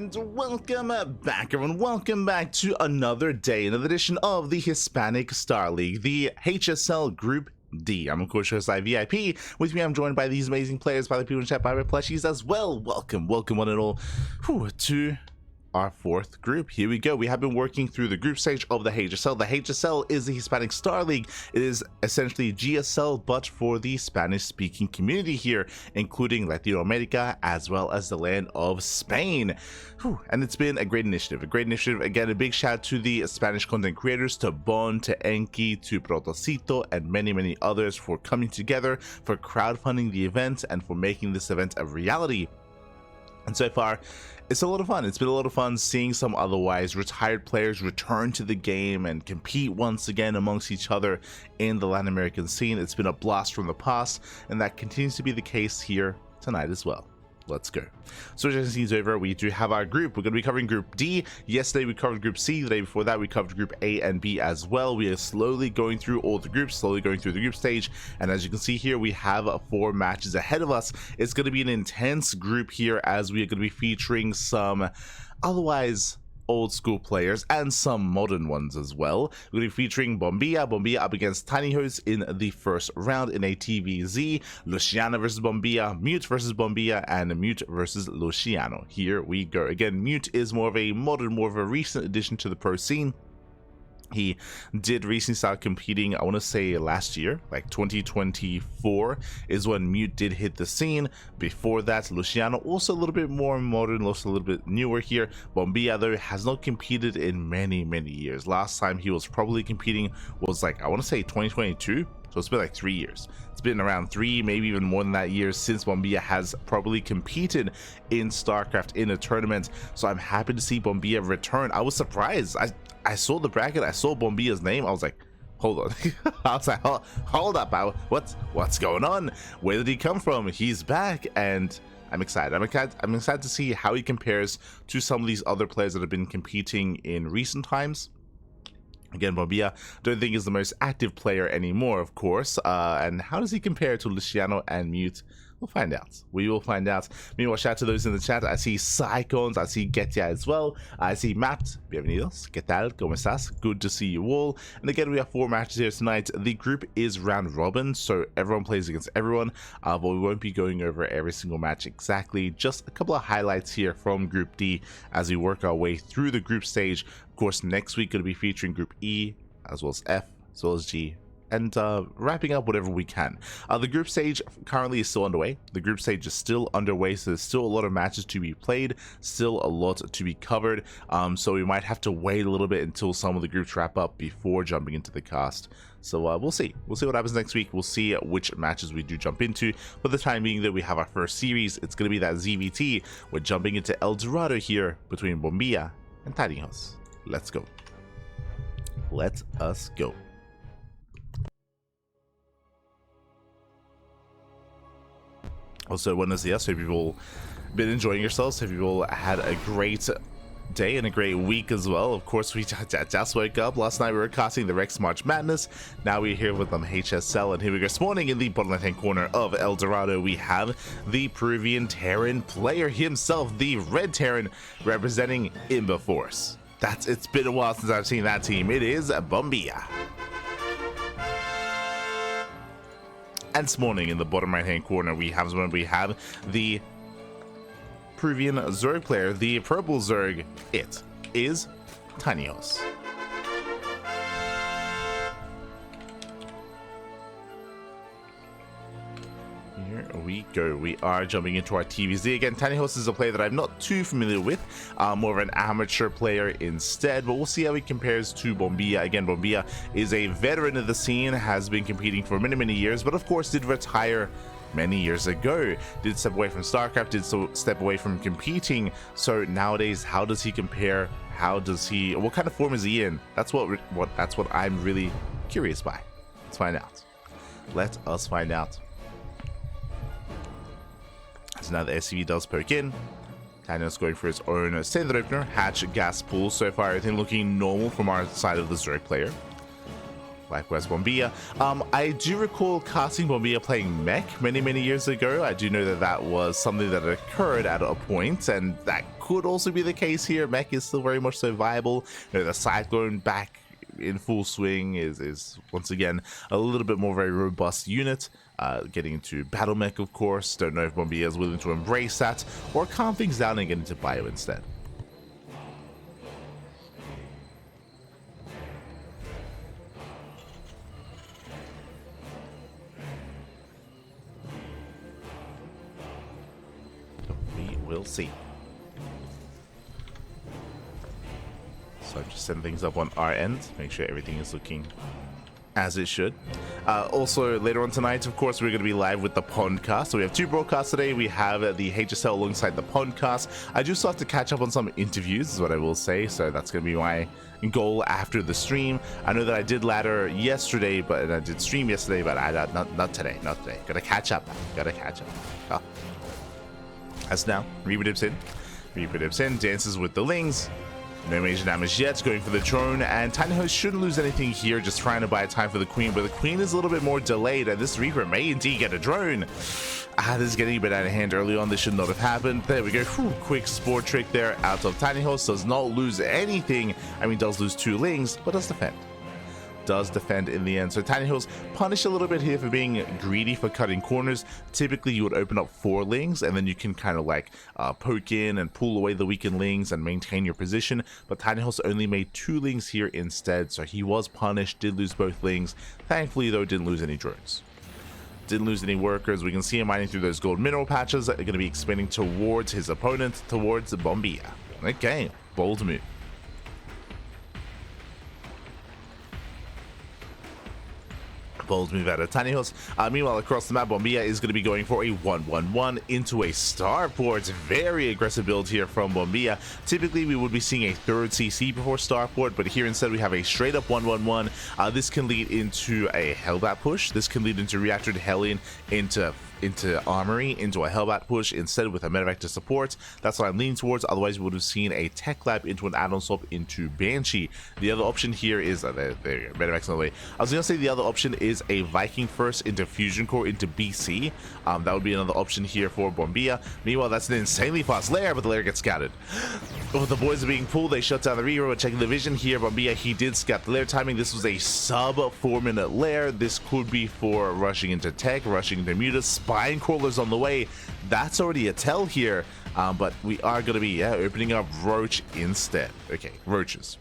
And welcome back, everyone. Welcome back to another day, another edition of the Hispanic Star League, the HSL Group D. I'm of course your host VIP. With me, I'm joined by these amazing players, by the people in chat, by my plushies as well. Welcome one and all to our fourth group. Here we go. We have been working through the group stage of the HSL. The HSL is the Hispanic Star League. It is essentially GSL, but for the Spanish-speaking community here, including Latino America, as well as the land of Spain. And it's been a great initiative. Again, a big shout out to the Spanish content creators, to Bon, to Enki, to Protocito, and many others for coming together, for crowdfunding the event, and for making this event a reality. And so far, it's a lot of fun. It's been a lot of fun seeing some otherwise retired players return to the game and compete once again amongst each other in the Latin American scene. It's been a blast from the past, and that continues to be the case here tonight as well. Let's go. So as you can see over, we do have our group. We're going to be covering Group D. Yesterday we covered Group C. The day before that we covered Group A and B as well. We are slowly going through all the groups, slowly going through the group stage. And as you can see here, we have 4 matches ahead of us. It's going to be an intense group here, as we are going to be featuring some otherwise old school players and some modern ones as well. We're going to be featuring Bombilla up against Tinyhos in the first round in a TvZ, Luciano versus Bombilla, Mute versus Bombilla, and Mute versus Luciano. Here we go. Again, Mute is more of a modern, more of a recent addition to the pro scene. He did recently start competing, I want to say last year, like 2024 is when Mute did hit the scene. Before that, Luciano, also a little bit more modern, also a little bit newer here. Bombilla, though, has not competed in many years. Last time he was probably competing was like, I want to say 2022. So it's been like 3 years. It's been around 3, maybe even more than that years since Bombilla has probably competed in StarCraft in a tournament. So I'm happy to see Bombilla return. I was surprised. I saw the bracket, I saw Bombilla's name, I was like, hold on. I was like, hold up, what's going on? Where did he come from? He's back, and I'm excited. I'm excited to see how he compares to some of these other players that have been competing in recent times. Again, Bombilla, don't think is the most active player anymore, of course. And how does he compare to Luciano and Mute? We'll find out. We will find out. Meanwhile, shout out to those in the chat. I see Psychons, I see Getia as well. I see Matt. Bienvenidos. ¿Qué tal? ¿Cómo estás? Good to see you all. And again, we have 4 matches here tonight. The group is round robin, so everyone plays against everyone. But we won't be going over every single match exactly. Just a couple of highlights here from Group D as we work our way through the group stage. Of course, next week going to be featuring Group E, as well as F, as well as G, and wrapping up whatever we can. The group stage currently is still underway. The group stage is still underway, so there's still a lot of matches to be played, still a lot to be covered. So we might have to wait a little bit until some of the groups wrap up before jumping into the cast. So we'll see. We'll see what happens next week. We'll see which matches we do jump into. For the time being that we have our first series, it's going to be that ZVT. We're jumping into El Dorado here between Bombilla and Tinyhos. Let's go. Let us go. Also, buenos dias. Hope you've all been enjoying yourselves. Hope you've all had a great day and a great week as well. Of course, we just woke up. Last night we were casting the Rex March Madness. Now we're here with HSL, and here we go. This morning in the bottom left-hand corner of El Dorado, we have the Peruvian Terran player himself, the Red Terran, representing Imba Force. It's been a while since I've seen that team. It is Bombilla. And this morning in the bottom right hand corner we have the Peruvian Zerg player, the purple Zerg. It is Tinyhos. Here we go. We are jumping into our TvZ again. Tinyhos is a player that I'm not too familiar with, more of an amateur player instead, but we'll see how he compares to Bombilla. Again, Bombilla is a veteran of the scene, has been competing for many years, but of course did retire many years ago, did step away from StarCraft, did step away from competing. So nowadays, how does he compare? What kind of form is he in? That's what I'm really curious by. Let's find out. Let us find out. So now the SCV does poke in. Tinyhos going for his own standard opener, hatch, gas pool. So far, everything looking normal from our side of the Zerg player. Likewise, Bombilla. I do recall casting Bombilla playing mech many years ago. I do know that was something that occurred at a point, and that could also be the case here. Mech is still very much so viable. You know, the Cyclone back in full swing is once again a little bit more very robust unit. Getting into battle mech, of course. Don't know if Bombilla is willing to embrace that or calm things down and get into bio instead. We will see. So just setting things up on our end, make sure everything is looking as it should. Also, later on tonight, of course, we're going to be live with the Pondcast. So we have two broadcasts today. We have the HSL alongside the Pondcast. I do still have to catch up on some interviews, is what I will say. So that's going to be my goal after the stream. I know that I did ladder yesterday, but I did stream yesterday, but not today. Gotta catch up. Oh. As now, Reaper dips in, dances with the Lings. No major damage yet, going for the drone, and Tinyhos shouldn't lose anything here, just trying to buy time for the Queen, but the Queen is a little bit more delayed, and this Reaper may indeed get a drone. This is getting a bit out of hand early on. This should not have happened. There we go. Quick sport trick there out of Tinyhos. Does not lose anything. I mean, does lose 2 Lings, but does defend. Does defend in the end. So Tinyhos punished a little bit here for being greedy for cutting corners. Typically you would open up 4 Lings and then you can kind of like poke in and pull away the weakened Lings and maintain your position, but Tinyhos only made 2 Lings here instead, so he was punished, did lose both Lings. Thankfully though, didn't lose any drones, didn't lose any workers. We can see him mining through those gold mineral patches that are going to be expanding towards his opponent, towards Bombilla. Okay, bold move. Bold move out of Tinyhos. Meanwhile, across the map, Bombilla is going to be going for a 1-1-1 into a starport. Very aggressive build here from Bombilla. Typically, we would be seeing a 3rd CC before starport, but here instead we have a straight up 1-1-1. This can lead into a Hellbat push. This can lead into Reactor to Hellion, into Armory, into a Hellbat push instead with a medevac to support. That's what I'm leaning towards. Otherwise, we would have seen a Tech Lab into an add-on swap into Banshee. The other option here is there you go, medevac's on the way. I was gonna say the other option is a Viking first into Fusion Core into BC. That would be another option here for Bombilla. Meanwhile, that's an insanely fast lair, but the lair gets scouted. Oh, the boys are being pulled. They shut down the reroll. Checking the vision here. Bombilla, he did scout the lair timing. This was a sub 4-minute lair. This could be for rushing into Tech, rushing into Muta. Spine crawlers on the way. That's already a tell here, but we are going to be opening up Roach instead. Okay, Roaches.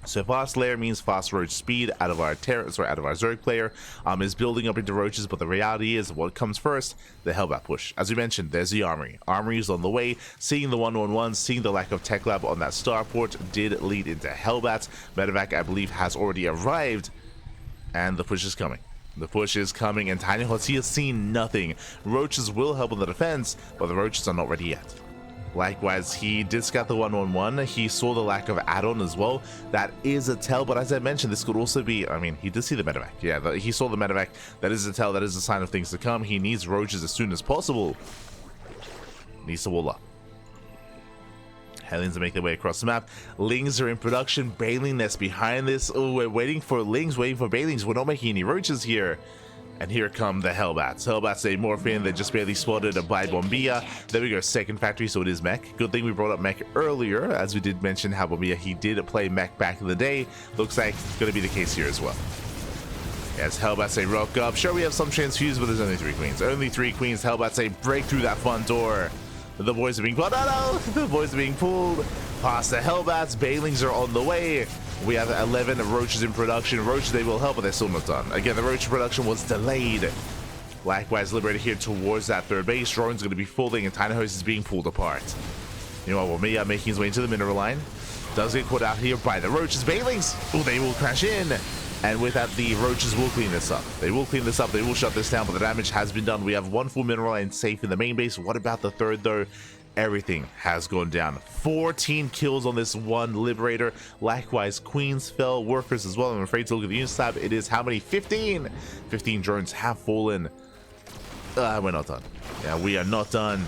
So fast lair means fast roach speed out of our Zerg player is building up into roaches, but the reality is what comes first? The Hellbat push. As we mentioned, there's the Armory. Armory is on the way. Seeing the 1-1-1, seeing the lack of Tech Lab on that starport did lead into Hellbats. Medevac, I believe, has already arrived, and the push is coming. The push is coming, and Tinyhos, he has seen nothing. Roaches will help on the defense, but the Roaches are not ready yet. Likewise, he did scout the 1-1-1. He saw the lack of add-on as well. That is a tell, but as I mentioned, this could also be, I mean, he did see the medevac. Yeah, he saw the medevac. That is a tell. That is a sign of things to come. He needs Roaches as soon as possible. Needs to wall up. Hellions make their way across the map. Lings are in production. Baneling nest behind this. Oh, we're waiting for Lings, waiting for Banelings. We're not making any Roaches here. And here come the Hellbats. Hellbats, they morph in. They're just barely spotted by Bombilla. There we go, second factory, so it is mech. Good thing we brought up mech earlier, as we did mention how Bombilla, he did play mech back in the day. Looks like it's going to be the case here as well. As Hellbats, they rock up. Sure, we have some transfuse, but there's only 3 queens. Only 3 queens. Hellbats, they break through that front door. The boys are being pulled. No! The boys are being pulled. Past the Hellbats. Banelings are on the way. We have 11 Roaches in production. Roaches, they will help, but they're still not done. Again, the Roach production was delayed. Likewise, Liberator here towards that 3rd base. Drone's going to be folding, and Tinyhos is being pulled apart. Meanwhile, Bombilla making his way into the mineral line. Does get caught out here by the Roaches. Banelings, oh, they will crash in. And with that, the Roaches will clean this up. They will clean this up. They will shut this down, but the damage has been done. We have 1 full mineral line safe in the main base. What about the 3rd, though? Everything has gone down. 14 kills on this one Liberator. Likewise, Queens fell, workers as well. I'm afraid to look at the unit tab. It is how many? 15! 15 drones have fallen. We're not done. Yeah, we are not done.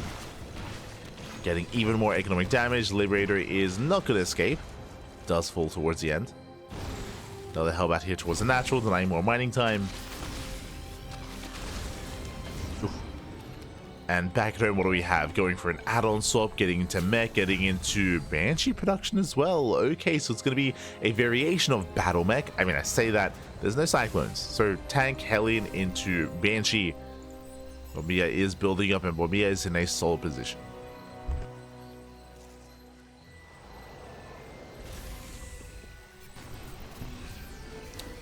Getting even more economic damage. Liberator is not going to escape. Does fall towards the end. Another Hellbat here towards the natural, denying more mining time. And back at home, what do we have? Going for an add-on swap, getting into mech, getting into Banshee production as well. Okay, so it's going to be a variation of battle mech. I mean, I say that, there's no cyclones. So tank, Hellion into Banshee. Bombilla is building up, and Bombilla is in a solid position.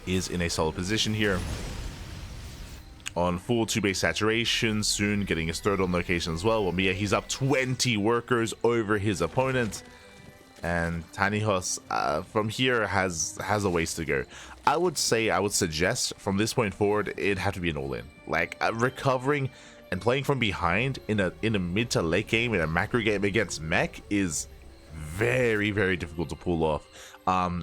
Is in a solid position here. On full 2-base saturation, soon getting his third on location as well. Bombilla, he's up 20 workers over his opponent. And Tinyhos from here has a ways to go. I would suggest from this point forward, it'd have to be an all-in. Like recovering and playing from behind in a mid to late game, in a macro game against mech is very, very difficult to pull off.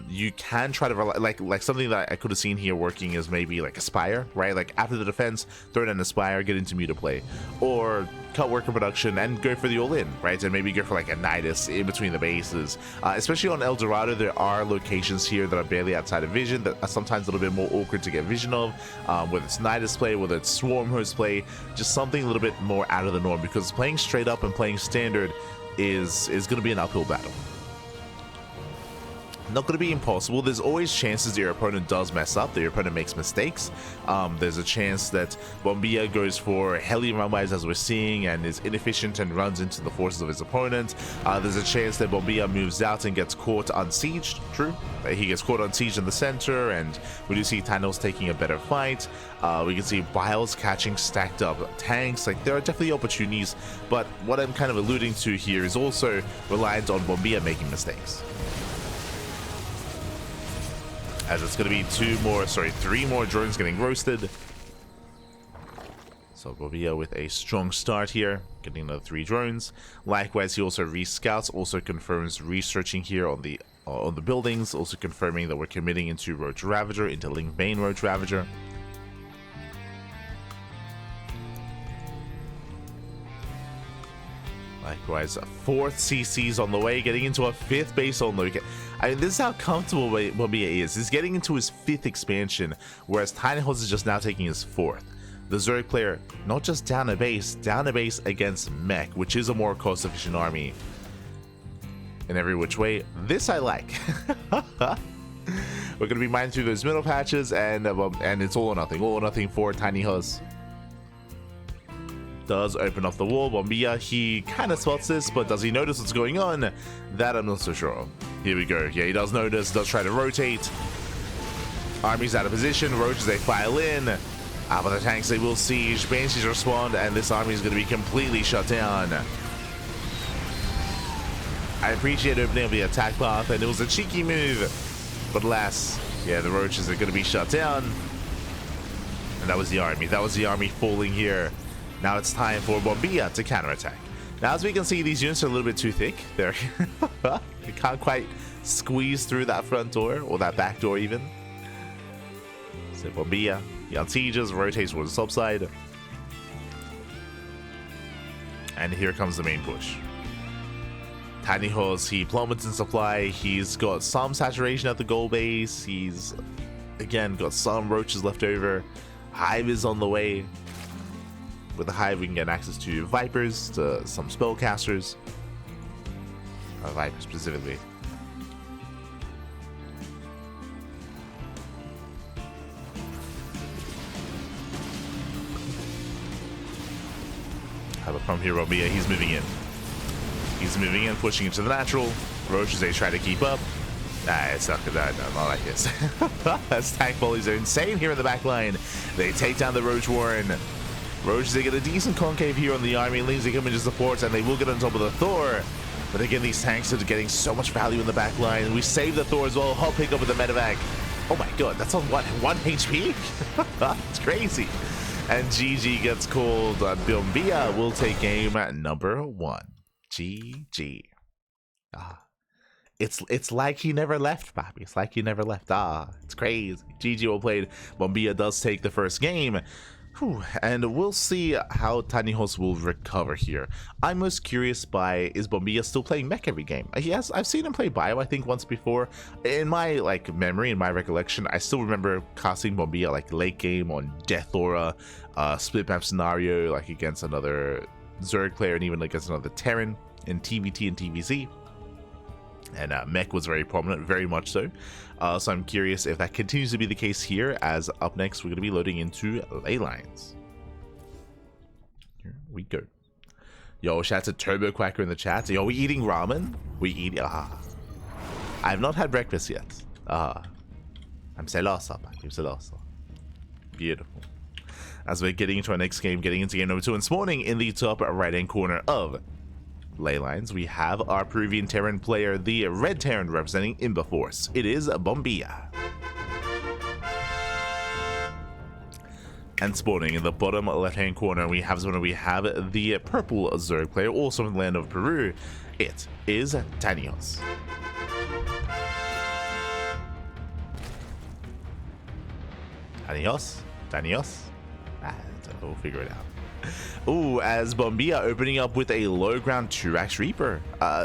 You can try to like something that I could have seen here working is maybe like Aspire, right? Like after the defense, throw in an Aspire, get into Muta play, or cut worker production and go for the all-in, right? And maybe go for like a Nidus in between the bases. Especially on El Dorado, there are locations here that are barely outside of vision that are sometimes a little bit more awkward to get vision of, whether it's Nidus play, whether it's Swarm host play, just something a little bit more out of the norm, because playing straight up and playing standard is going to be an uphill battle. Not going to be impossible. There's always chances your opponent does mess up, that your opponent makes mistakes. There's a chance that Bombilla goes for Hellion runways, as we're seeing, and is inefficient and runs into the forces of his opponent. There's a chance that Bombilla moves out and gets caught unsieged. True. He gets caught unsieged in the center, and we do see Tinyhos taking a better fight. We can see Biles catching stacked up tanks. Like, there are definitely opportunities, but what I'm kind of alluding to here is also reliant on Bombilla making mistakes. As it's going to be three more drones getting roasted. So Bombilla with a strong start here, getting another 3 drones. Likewise, he also rescouts, also confirms researching here on the buildings, also confirming that we're committing into Roach Ravager, into Link Bane Roach Ravager. Likewise, 4th CC's on the way, getting into a 5th base on location. I mean, this is how comfortable Bombilla is. He's getting into his 5th expansion, whereas Tinyhos is just now taking his 4th. The Zerg player, not just down a base against mech, which is a more cost-efficient army in every which way. This I like. We're going to be mining through those middle patches, and it's all or nothing for Tinyhos. Does open up the wall. Bombilla, he kind of spots this, but does he notice what's going on? That I'm not so sure of. Here we go. Yeah, he does notice, does try to rotate. Army's out of position. Roaches, they file in. But the tanks, they will siege. Banshees respond, and this army is going to be completely shut down. I appreciate opening up the attack path, and it was a cheeky move. But alas, yeah, the Roaches are going to be shut down. And that was the army. That was the army falling here. Now it's time for Bombilla to counterattack. Now, as we can see, these units are a little bit too thick. They can't quite squeeze through that front door, or that back door even. So Bombilla, he unsieges, rotates towards the subside. And here comes the main push. Tinyhos, he plummets in supply. He's got some saturation at the goal base. He's, again, got some roaches left over. Hive is on the way. With the Hive, we can get access to Vipers, to some spellcasters. Vipers specifically. Have a pump here, Bombilla. He's moving in. He's moving in, pushing into the natural. Roaches, they try to keep up. Nah, it's not good. No, not like this. That's tank volleys are insane here in the back line. They take down the Roach Warren. Roaches, they get a decent concave here on the army. Lings, they come into support, and they will get on top of the Thor. But again, these tanks are getting so much value in the back line. We save the Thor as well. Hot pick up with the medevac. Oh my god, that's on what, 1 HP? It's crazy. And GG gets called. Bombilla will take game number 1. GG. It's like he never left, Bobby. It's like he never left. It's crazy. GG well played. Bombilla does take the first game. And we'll see how Tinyhos will recover here. I'm most curious by, is Bombilla still playing mech every game? Yes, I've seen him play bio, I think, once before. In my memory, in my recollection, I still remember casting Bombilla late game on Death Aura, split map scenario, against another Zerg player and even against another Terran in TvT and TvZ. And Mech was very prominent, very much so. So I'm curious if that continues to be the case here, as up next we're going to be loading into ley lines. Here we go. Yo, shout out to Turbo Quacker in the chat. Yo, we eating ramen? We eat. I have not had breakfast yet. I'm celoso. I'm celoso. Beautiful. As we're getting into our next game, getting into game number 2, and spawning in the top right hand corner of ley lines, we have our Peruvian Terran player, the red Terran representing Imba Force. It is Bombilla. And spawning in the bottom left hand corner, we have the purple Zerg player, also from the land of Peru. It is Tinyhos. Tinyhos. We'll figure it out. Ooh, as Bombilla opening up with a low ground 2x Reaper.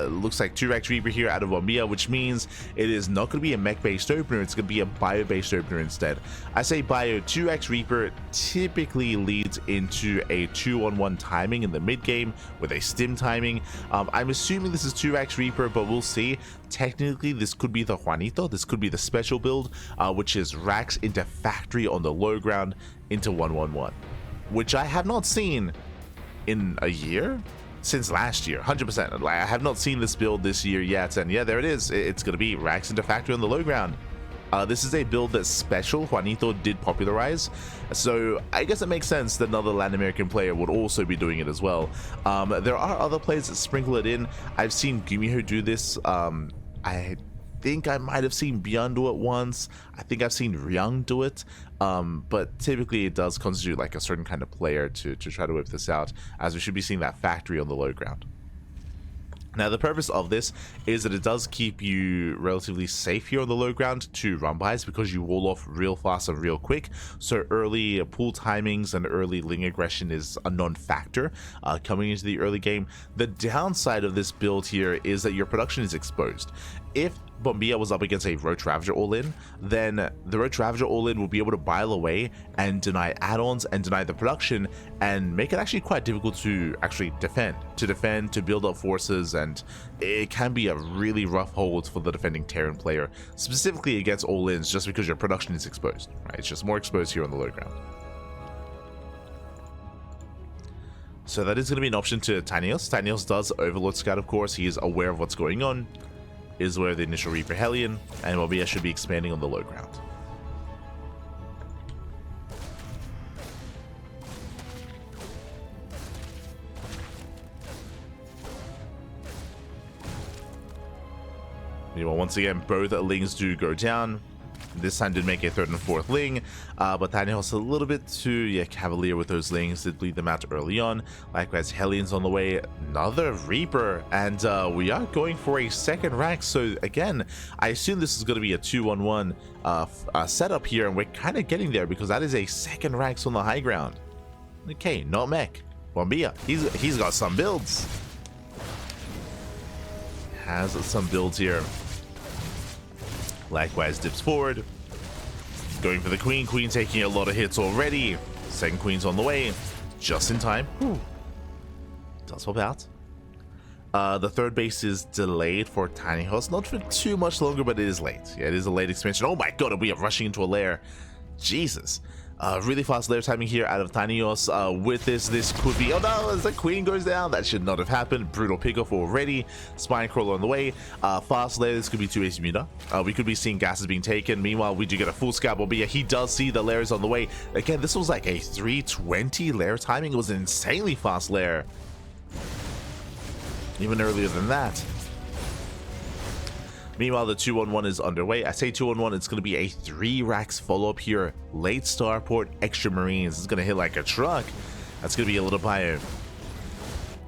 Looks like 2x Reaper here out of Bombilla, which means it is not going to be a mech based opener, it's going to be a bio based opener instead. I say bio. 2x Reaper typically leads into a 2-on-1 timing in the mid game with a stim timing. I'm assuming this is 2x Reaper, but we'll see. Technically this could be the Juanito, this could be the special build, which is racks into factory on the low ground into 1-1-1. Which I have not seen in a year since last year. 100%. I have not seen this build this year yet, and yeah, there it is. It's going to be racks into factory on the low ground. This is a build that Special Juanito did popularize, so I guess it makes sense that another Latin American player would also be doing it as well. There are other players that sprinkle it in. I've seen Gumiho do this. I think I might have seen Bjorn do it once. I think I've seen Ryung do it. But typically it does constitute like a certain kind of player to try to whip this out, as we should be seeing that factory on the low ground. Now the purpose of this is that it does keep you relatively safe here on the low ground to run bys, because you wall off real fast and real quick. So early pool timings and early ling aggression is a non-factor coming into the early game. The downside of this build here is that your production is exposed. If Bombilla was up against a Roach Ravager all-in, then the Roach Ravager all-in will be able to bile away and deny add-ons and deny the production, and make it actually quite difficult to actually defend, to build up forces, and it can be a really rough hold for the defending Terran player, specifically against all-ins, just because your production is exposed, right? It's just more exposed here on the low ground. So that is going to be an option to Tinyhos. Tinyhos does Overlord Scout, of course. He is aware of what's going on, is where the initial Reaper Hellion, and Bombilla should be expanding on the low ground. Meanwhile, once again, both lings do go down. This time did make a third and fourth ling, but Tinyhos a little bit too cavalier with those lings, did bleed them out early on. Likewise, Hellions on the way, another Reaper, and we are going for a second rack. So again, I assume this is going to be a 2-on-1 setup here, and we're kind of getting there, because that is a second racks on the high ground. Okay, not mech. Bombilla, he's got some builds. Has some builds here. Likewise, dips forward, going for the queen. Queen taking a lot of hits already. Second queen's on the way, just in time. Whew. Does pop out. The third base is delayed for Tinyhos, not for too much longer, but it is late. Yeah, it is a late expansion. Oh my god, we are rushing into a lair. Jesus. Really fast lair timing here out of Tinyhos. With this could be, oh no, as the queen goes down, that should not have happened. Brutal pickoff already. Spine crawler on the way. Fast lair, this could be 2 AC Muta. We could be seeing gases being taken. Meanwhile, we do get a full scout. Bombilla, he does see the lairs on the way. Again, this was like a 320 lair timing. It was an insanely fast lair. Even earlier than that. Meanwhile, the 2-on-1 is underway. I say 2-on-1, it's going to be a 3 racks follow-up here. Late starport, extra marines. It's going to hit like a truck. That's going to be a little bio.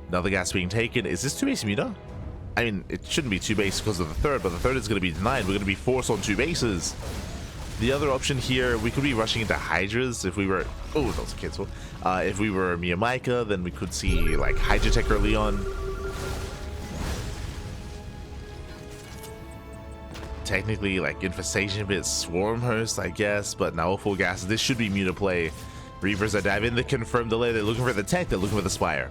Another gas being taken. Is this 2 base Muta? I mean, it shouldn't be 2 base because of the third, but the third is going to be denied. We're going to be forced on 2 bases. The other option here, we could be rushing into Hydras if we were... Oh, that was a cancel. If we were Miyamaika, then we could see like Hydra Tech early on. Technically like infestation bit swarm host, I guess, but now full gas. This should be Muta play. Reapers are diving, they confirm delay, they're looking for the tech, they're looking for the spire.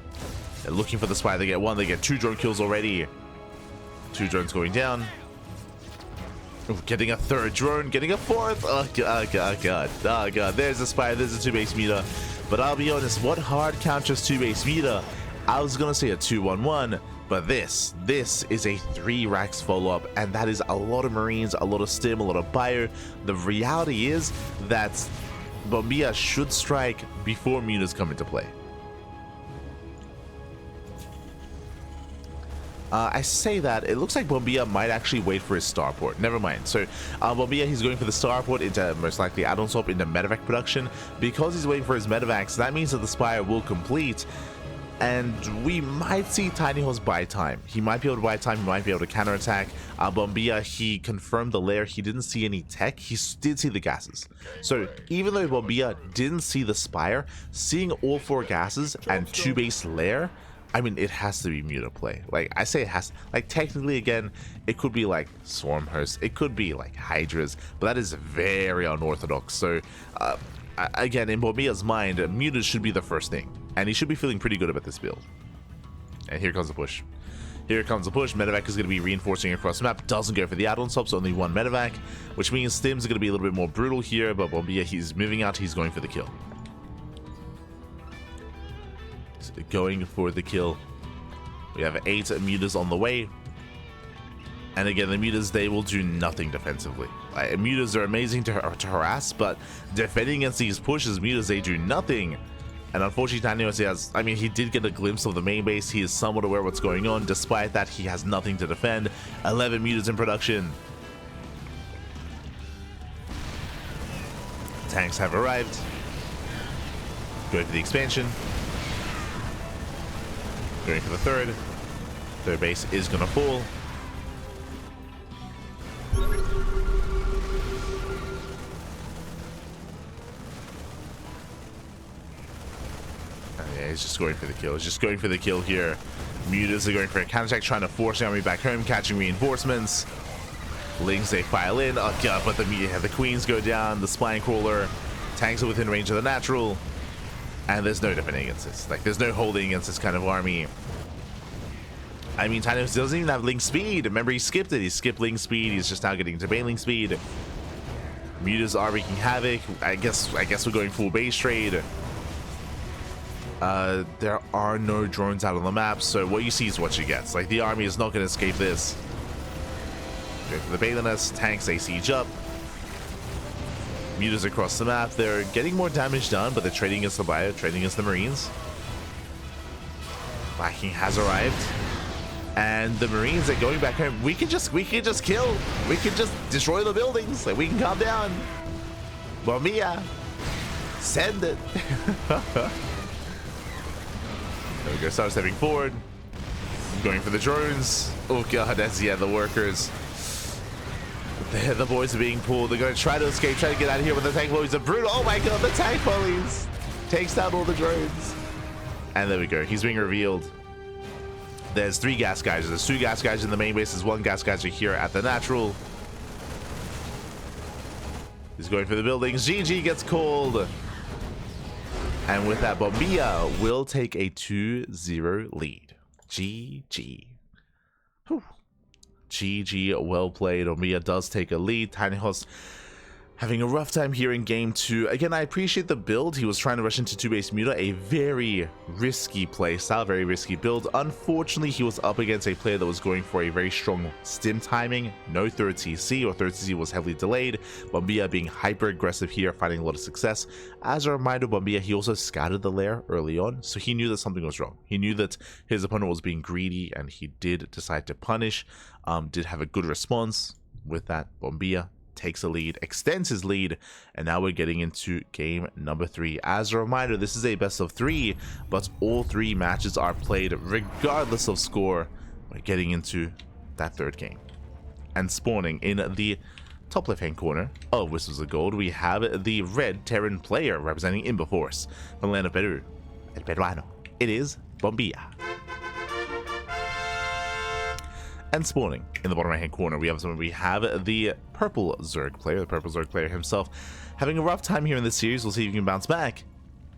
They're looking for the spy. They get one. They get 2 drone kills already. 2 drones going down. Ooh, getting a 3rd drone. Getting a 4th. Oh, God. Oh, God. There's a spy. There's a 2-base meter. But I'll be honest, what hard counters 2-base meter? I was going to say a 2-1-1. But this is a 3 racks follow-up, and that is a lot of Marines, a lot of stim, a lot of bio. The reality is that Bombilla should strike before mutas come into play. I say that, it looks like Bombilla might actually wait for his starport. Never mind. So Bombilla, he's going for the starport into most likely add-on swap into medevac production. Because he's waiting for his medevacs, that means that the spire will complete. And we might see Tinyhos buy time. He might be able to buy time. He might be able to counterattack. Bombilla, he confirmed the lair. He didn't see any tech. He did see the gases. So even though Bombilla didn't see the spire, seeing all 4 gases and 2-base lair, I mean, it has to be muta play. Like, I say it has, like, technically, again, it could be like Swarmhost. It could be like Hydras, but that is very unorthodox. So, again, in Bombilla's mind, mutas should be the first thing. And he should be feeling pretty good about this build. And here comes the push. Here comes the push. Medevac is going to be reinforcing across the map. Doesn't go for the add-on swaps, only 1 medevac, which means Stims are going to be a little bit more brutal here, but Bombilla, he's moving out. He's going for the kill. He's going for the kill. We have 8 mutas on the way. And again, the mutas, they will do nothing defensively. Mutas are amazing to harass, but defending against these pushes, mutas, they do nothing. And unfortunately, Tinyhos, he did get a glimpse of the main base. He is somewhat aware of what's going on. Despite that, he has nothing to defend. 11 mutas in production. Tanks have arrived. Going for the expansion. Going for the 3rd. 3rd base is going to fall. Yeah, he's just going for the kill. He's just going for the kill here. Mutas are going for a counterattack, trying to force the army back home, catching reinforcements. Lings, they file in. Oh, God, but the queens go down. The spine crawler. Tanks are within range of the natural. And there's no defending against this. Like, there's no holding against this kind of army. Tinyhos doesn't even have Link speed. Remember, he skipped it. He skipped Link speed. He's just now getting to Bailing speed. Mutas are wreaking havoc. I guess we're going full base trade. There are no drones out on the map, so what you see is what you get. Like, the army is not going to escape this. Go for the Balinus. Tanks, they siege up. Mutas across the map. They're getting more damage done, but they're trading against the bio, trading against the Marines. Viking has arrived. And the Marines are going back home. We can just kill. We can just destroy the buildings. Like, we can calm down. Bombilla, send it. There we go. Start stepping forward. Going for the drones. Oh, God, that's, yeah, the workers. The boys are being pulled. They're going to try to escape, try to get out of here, but the tank volleys are brutal. Oh, my God, the tank volleys. Takes down all the drones. And there we go. He's being revealed. There's 3 gas guys. There's 2 gas guys in the main base. There's 1 gas guy here at the natural. He's going for the buildings. GG gets called. And with that, Bombilla will take a 2-0 lead. GG. Whew. GG, well played. Bombilla does take a lead. Tinyhos having a rough time here in game 2. Again, I appreciate the build. He was trying to rush into 2-base muta, a very risky play style, very risky build. Unfortunately, he was up against a player that was going for a very strong stim timing. No 3rd CC, or 3rd CC was heavily delayed. Bombilla being hyper aggressive here, finding a lot of success. As a reminder, Bombilla, he also scouted the lair early on, so he knew that something was wrong. He knew that his opponent was being greedy, and he did decide to punish. Did have a good response. With that, Bombilla takes a lead, extends his lead, and now we're getting into game number 3. As a reminder, this is a best of 3, but all 3 matches are played regardless of score. We're getting into that 3rd game. And spawning in the top left-hand corner of Whistles of Gold, we have the red Terran player representing Imba Force from the land of Peru. El Peruano. It is Bombilla. And spawning in the bottom right hand corner, we have the purple Zerg player, himself, having a rough time here in this series. We'll see if he can bounce back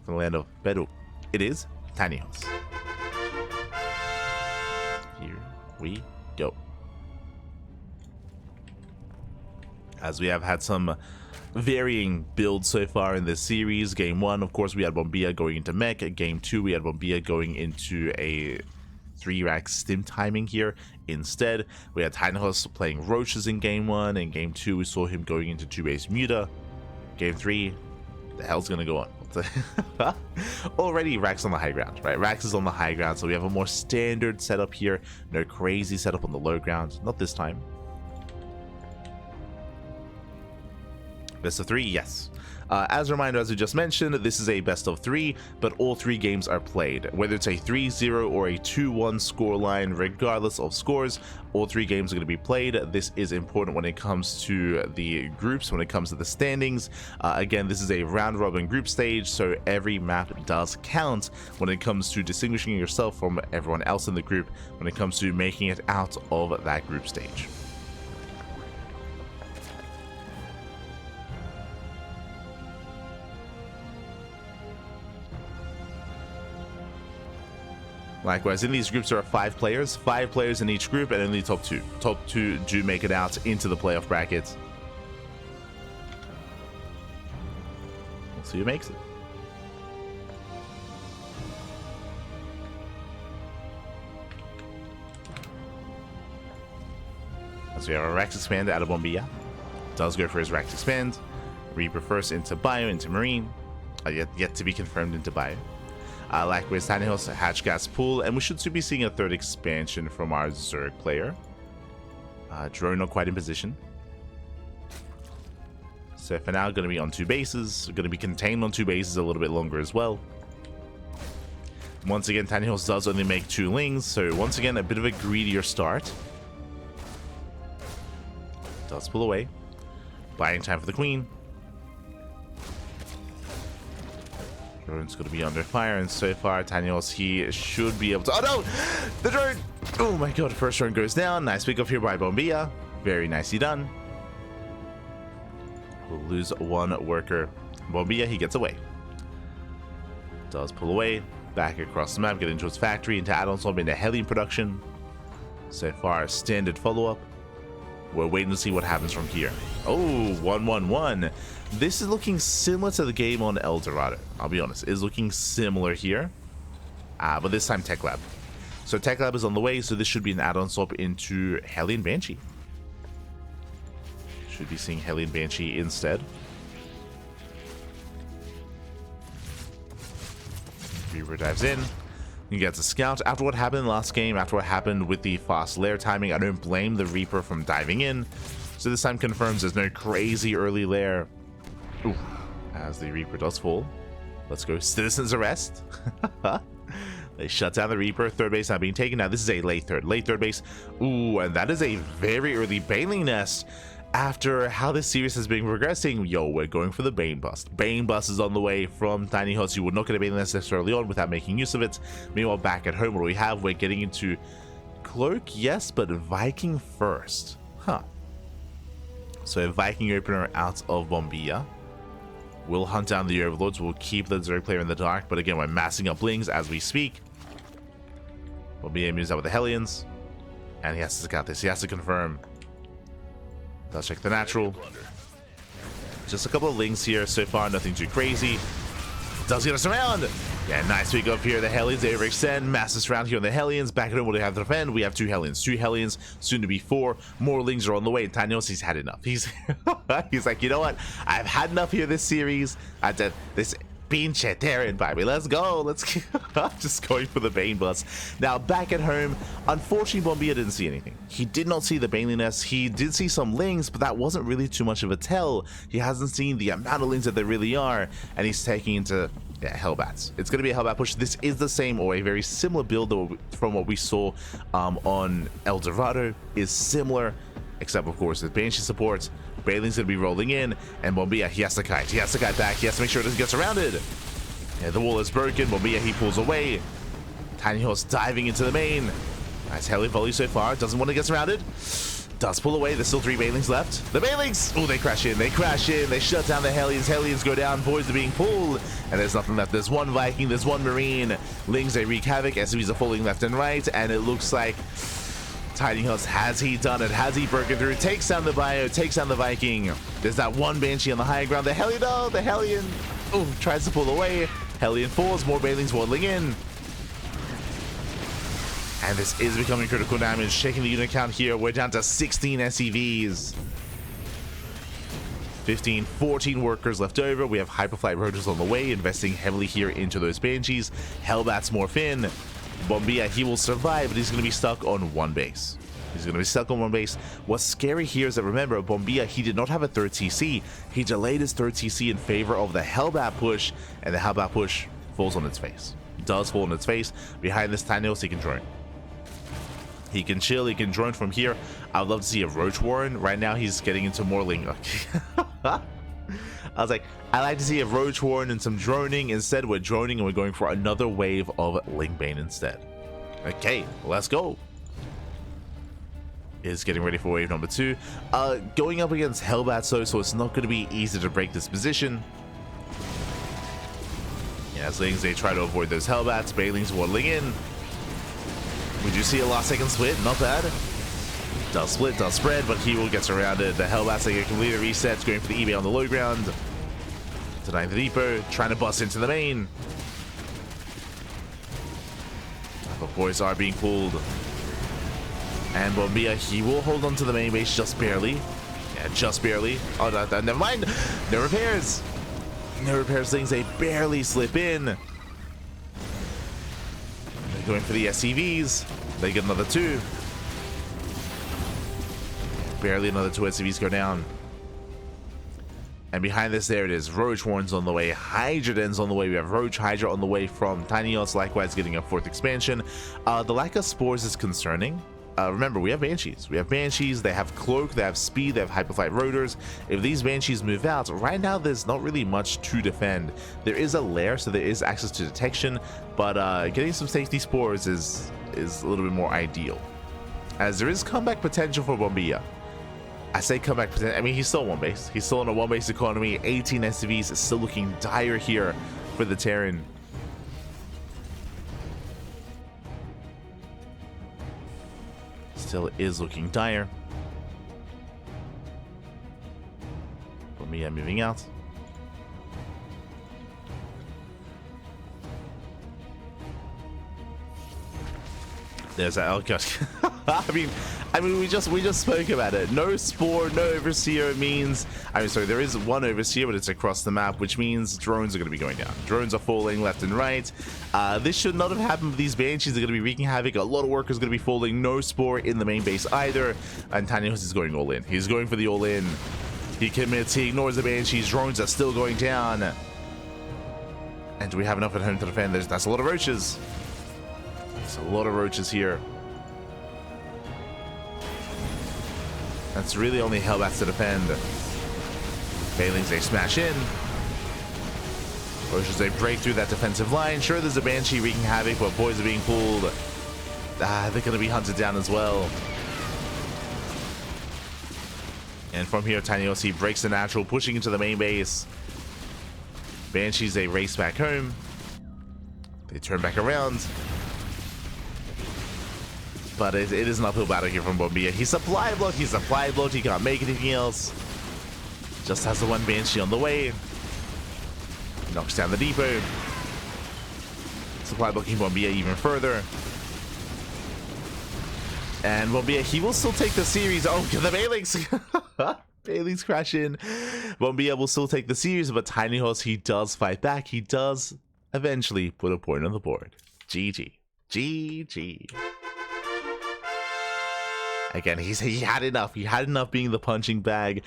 from the land of Peru. It is Tinyhos. we go. As we have had some varying builds so far in this series. Game 1, of course, we had Bombilla going into mech. Game 2, we had Bombilla going into a 3-rack stim timing here. Instead, we had Tinyhos playing roaches in Game 1. In Game 2, we saw him going into 2-base muta. Game 3, the hell's gonna go on? Already Rax on the high ground, right? Rax is on the high ground, so we have a more standard setup here. No crazy setup on the low ground. Not this time. Best of 3, yes. As a reminder, as we just mentioned, this is a best of 3, but all 3 games are played. Whether it's a 3-0 or a 2-1 scoreline, regardless of scores, all 3 games are going to be played. This is important when it comes to the groups, when it comes to the standings. Again, this is a round-robin group stage, so every map does count when it comes to distinguishing yourself from everyone else in the group, when it comes to making it out of that group stage. Likewise, in these groups there are 5 players in each group, and only top 2. Top 2 do make it out into the playoff brackets. We'll see who makes it. As we have a Rax Expand out of Bombilla. Does go for his Rax Expand. Reaper first into Bio, into Marine. Yet to be confirmed into Bio. Likewise, Tinyhos, Hatch Gas Pool, and we should soon be seeing a 3rd expansion from our Zerg player. Drone not quite in position. So for now, going to be on 2 bases. Going to be contained on 2 bases a little bit longer as well. Once again, Tinyhos does only make 2 lings, so once again, a bit of a greedier start. Does pull away. Buying time for the Queen. Drone's going to be under fire, and so far, Tinyhos, he should be able to... Oh no! The drone! Oh my god, first drone goes down. Nice pick up here by Bombilla. Very nicely done. We'll lose 1 worker. Bombilla, he gets away. Does pull away. Back across the map, get into his factory, into add-on swap, into Hellion production. So far, standard follow-up. We're waiting to see what happens from here. Oh, 1-1-1. This is looking similar to the game on El Dorado. I'll be honest, it's looking similar here. But this time Tech Lab. So Tech Lab is on the way, so this should be an add-on swap into Hellion Banshee. Should be seeing Hellion Banshee instead. Reaper dives in. He gets a scout. After what happened in the last game, after what happened with the fast lair timing, I don't blame the Reaper from diving in. So this time confirms there's no crazy early lair. Ooh, as the Reaper does fall. Let's go Citizen's Arrest. They shut down the Reaper. 3rd base not being taken. Now this is a late third base. Ooh, and that is a very early Baneling Nest. After how this series has been progressing, yo, we're going for the Bane Bust. Bane Bust is on the way from Tinyhos. You would not get a Baneling Nest necessarily on without making use of it. Meanwhile, back at home, what do we have? We're getting into Cloak, yes, but Viking first. Huh. So Viking opener out of Bombilla. We'll hunt down the Overlords. We'll keep the Zerg player in the dark. But again, we're massing up Lings as we speak. Bombilla moves out with the Hellions. And he has to scout this. He has to confirm. Does check the natural. Just a couple of Lings here so far. Nothing too crazy. Does get us around. Yeah, nice pick up here. The Hellions, they overextend. Massive round here on the Hellions. Back at home, what do we have to defend? We have 2 Hellions. 2 Hellions, soon to be 4. More Lings are on the way. And Tinyhos, he's had enough. He's like, you know what? I've had enough here this series. This pinche Terran by me. Let's go. Let's just going for the Bane Bust. Now, back at home, unfortunately, Bombilla didn't see anything. He did not see the Baneling Nest. He did see some Lings, but that wasn't really too much of a tell. He hasn't seen the amount of Lings that there really are, and he's taking into... yeah, Hellbats. It's going to be a Hellbat push. This is the same or a very similar build from what we saw on El Dorado. Is similar, except of course with Banshee support. Bailing's going to be rolling in, and Bombilla, he has to kite. He has to kite back. He has to make sure it doesn't get surrounded. Yeah, the wall is broken. Bombilla, he pulls away. Tinyhos diving into the main. Nice Heli volley so far. Doesn't want to get surrounded. Does pull away. There's still 3 Bailings left. The Bailings! Oh, they crash in. They crash in. They shut down the Hellions. Hellions go down. Boys are being pulled. And there's nothing left. There's 1 Viking. There's 1 Marine. Lings, they wreak havoc. SCVs are falling left and right. And it looks like Tinyhos, has he done it? Has he broken through? Takes down the Bio, takes down the Viking. There's that one Banshee on the high ground. The Hellion, oh, the Hellion, oh, tries to pull away. Hellion falls, more Banelings waddling in. And this is becoming critical damage, shaking the unit count here. We're down to 16 SCVs. 15, 14 workers left over. We have Hyperflight Rotors on the way, investing heavily here into those Banshees. Hellbats morph in. Bombilla, he will survive, but he's going to be stuck on one base. He's going to be stuck on one base. What's scary here is that, remember, Bombilla, he did not have a third TC. He delayed his third TC in favor of the Hellbat push, and the Hellbat push falls on its face. Does fall on its face. Behind this Tinyhos, he can drone. He can chill, he can drone from here. I would love to see a Roach Warren. Right now, he's getting into more Ling. I was like, I like to see a Roach Warren and some droning. Instead, we're droning and we're going for another wave of Lingbane instead. Okay, let's go. Is getting ready for wave number 2. Going up against Hellbats though, so it's not going to be easy to break this position. Yeah, as Lings, they try to avoid those Hellbats. Banelings waddling in. We do see a last second split, not bad. Does split, does spread, but he will get surrounded. The Hellbats, they get completely resets, going for the eBay on the low ground. Denying the depot, trying to bust into the main. But boys are being pulled. And Bombilla, he will hold on to the main base just barely. Yeah, just barely. Oh, never mind. No repairs. No repairs, things. They barely slip in. They're going for the SCVs. They get another 2. Barely another 2 SCVs go down. And behind this, there it is. Roach Warren's on the way. Hydroden's on the way. We have Roach Hydra on the way from Tinyhos, likewise getting a 4th expansion. The lack of spores is concerning. Remember, we have Banshees. We have Banshees. They have Cloak. They have Speed. They have Hyperflight Rotors. If these Banshees move out, right now there's not really much to defend. There is a lair, so there is access to detection, but getting some safety spores is a little bit more ideal, as there is comeback potential for Bombilla. I say comeback potential. I mean, he's still one base. He's still on a one base economy. 18 SCVs is still looking dire here for the Terran. Still is looking dire. Bombilla moving out. There's that. Oh gosh. I mean, we just spoke about it. No spore, no overseer means. I mean, sorry, there is one overseer, but it's across the map, which means drones are going to be going down. Drones are falling left and right. This should not have happened. These Banshees are going to be wreaking havoc. A lot of workers are going to be falling. No spore in the main base either. And Tinyhos is going all in. He's going for the all in. He commits. He ignores the Banshees. Drones are still going down. And do we have enough at home to defend? That's a lot of roaches. There's a lot of roaches here. That's really only Hellbats to defend. Banelings, they smash in. Roaches, they break through that defensive line. Sure, there's a Banshee wreaking havoc, but boys are being pulled. They're going to be hunted down as well. And from here, Tinyhos, he breaks the natural, pushing into the main base. Banshees, they race back home. They turn back around. But it is an uphill battle here from Bombilla. He's supply blocked, he can't make anything else. Just has the one Banshee on the way. Knocks down the depot. Supply blocking Bombilla even further. And Bombilla, he will still take the series. Oh, the Banelings! Banelings crash in. Bombilla will still take the series, but Tinyhos, he does fight back. He does eventually put a point on the board. GG. GG. Again, he had enough. He had enough being the punching bag,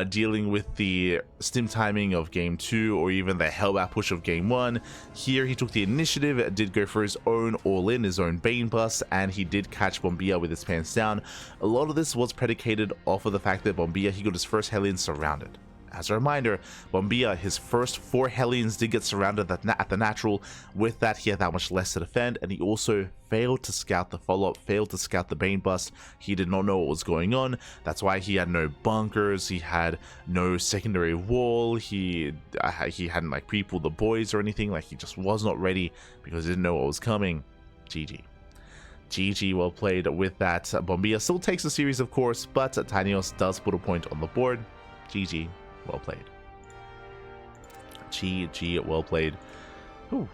dealing with the stim timing of game 2 or even the Hellbat push of game 1. Here, he took the initiative, did go for his own all-in, his own Bane bust, and he did catch Bombilla with his pants down. A lot of this was predicated off of the fact that Bombilla, he got his first Hellion surrounded. As a reminder, Bombilla, his first 4 Hellions did get surrounded at the natural. With that, he had that much less to defend, and he also failed to scout the follow-up, failed to scout the Bane bust. He did not know what was going on. That's why he had no bunkers, he had no secondary wall, he hadn't like pre-pulled the boys or anything. Like, he just was not ready because he didn't know what was coming. GG. GG, well played with that. Bombilla still takes the series, of course, but Tinyhos does put a point on the board. GG, well played. GG, well played. Whew.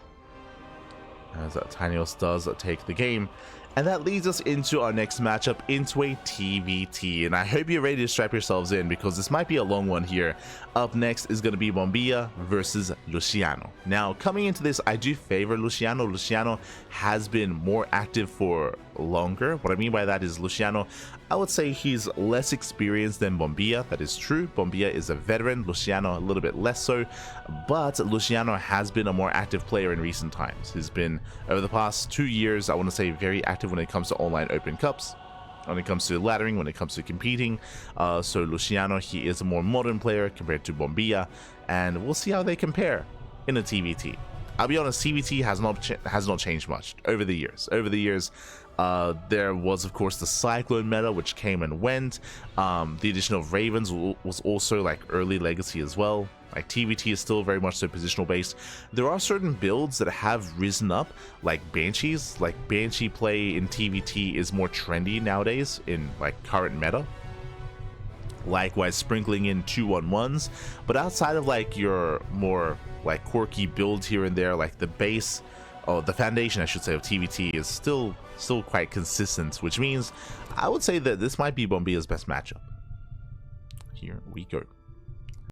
As Tinyhos does take the game. And that leads us into our next matchup, into a TvT. And I hope you're ready to strap yourselves in, because this might be a long one here. Up next is going to be Bombilla versus Luciano. Now, coming into this, I do favor Luciano. Luciano has been more active for longer. What I mean by that is Luciano, I would say he's less experienced than Bombilla. That is true. Bombilla is a veteran, Luciano a little bit less so, but Luciano has been a more active player in recent times. He's been, over the past 2 years, I want to say very active when it comes to online open cups, when it comes to laddering, when it comes to competing. So Luciano, he is a more modern player compared to Bombilla, and we'll see how they compare in a TvT. I'll be honest, TvT has not changed much over the years. There was, of course, the Cyclone meta, which came and went. The addition of Ravens was also like early legacy as well. Like, TvT is still very much so positional based. There are certain builds that have risen up, like Banshees. Like, Banshee play in TvT is more trendy nowadays in like current meta. Likewise, sprinkling in 2-1-1s, but outside of like your more like quirky builds here and there, like the base, or the foundation I should say, of TvT is still quite consistent, which means I would say that this might be Bombilla's best matchup. Here we go.